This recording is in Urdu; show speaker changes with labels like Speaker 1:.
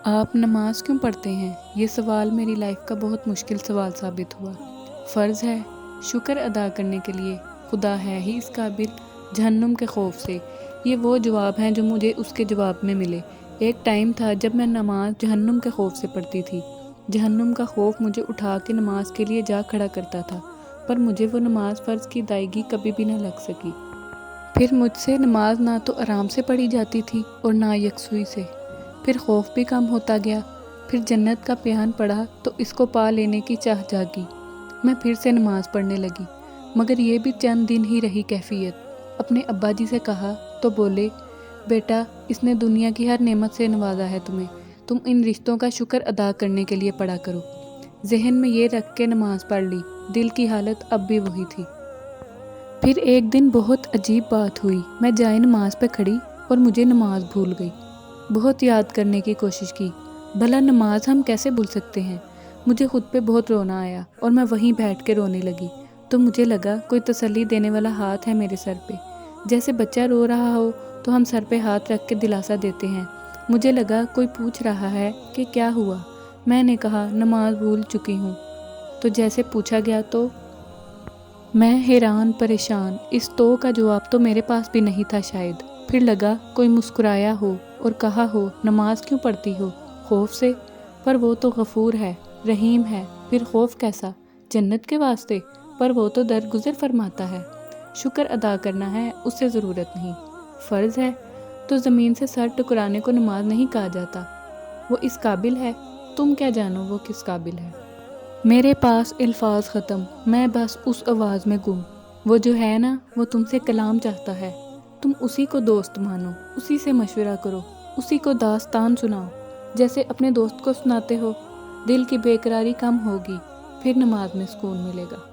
Speaker 1: آپ نماز کیوں پڑھتے ہیں؟ یہ سوال میری لائف کا بہت مشکل سوال ثابت ہوا۔ فرض ہے، شکر ادا کرنے کے لیے، خدا ہے ہی اس قابل، جہنم کے خوف سے۔ یہ وہ جواب ہیں جو مجھے اس کے جواب میں ملے۔ ایک ٹائم تھا جب میں نماز جہنم کے خوف سے پڑھتی تھی۔ جہنم کا خوف مجھے اٹھا کے نماز کے لیے جا کھڑا کرتا تھا، پر مجھے وہ نماز فرض کی ادائیگی کبھی بھی نہ لگ سکی۔ پھر مجھ سے نماز نہ تو آرام سے پڑھی جاتی تھی اور نہ یکسوئی سے۔ پھر خوف بھی کم ہوتا گیا۔ پھر جنت کا پیان پڑا تو اس کو پا لینے کی چاہ جاگی۔ میں پھر سے نماز پڑھنے لگی، مگر یہ بھی چند دن ہی رہی کیفیت۔ اپنے ابا جی سے کہا تو بولے، بیٹا اس نے دنیا کی ہر نعمت سے نوازا ہے تمہیں، تم ان رشتوں کا شکر ادا کرنے کے لیے پڑھا کرو۔ ذہن میں یہ رکھ کے نماز پڑھ لی۔ دل کی حالت اب بھی وہی تھی۔ پھر ایک دن بہت عجیب بات ہوئی۔ میں جائے نماز پہ کھڑی اور مجھے نماز بھول گئی۔ بہت یاد کرنے کی کوشش کی، بھلا نماز ہم کیسے بھول سکتے ہیں؟ مجھے خود پہ بہت رونا آیا اور میں وہیں بیٹھ کے رونے لگی۔ تو مجھے لگا کوئی تسلی دینے والا ہاتھ ہے میرے سر پہ، جیسے بچہ رو رہا ہو تو ہم سر پہ ہاتھ رکھ کے دلاسا دیتے ہیں۔ مجھے لگا کوئی پوچھ رہا ہے کہ کیا ہوا؟ میں نے کہا نماز بھول چکی ہوں۔ تو جیسے پوچھا گیا تو میں حیران پریشان، اس تو کا جواب تو میرے پاس بھی نہیں تھا شاید۔ پھر لگا کوئی مسکرایا ہو اور کہا ہو نماز کیوں پڑھتی ہو؟ خوف سے؟ پر وہ تو غفور ہے، رحیم ہے، پھر خوف کیسا؟ جنت کے واسطے؟ پر وہ تو درگزر فرماتا ہے۔ شکر ادا کرنا ہے، اس سے ضرورت نہیں۔ فرض ہے تو زمین سے سر ٹکرانے کو نماز نہیں کہا جاتا۔ وہ اس قابل ہے، تم کیا جانو وہ کس قابل ہے؟ میرے پاس الفاظ ختم، میں بس اس آواز میں گم۔ وہ جو ہے نا، وہ تم سے کلام چاہتا ہے۔ تم اسی کو دوست مانو، اسی سے مشورہ کرو، اسی کو داستان سناؤ جیسے اپنے دوست کو سناتے ہو۔ دل کی بے قراری کم ہوگی، پھر نماز میں سکون ملے گا۔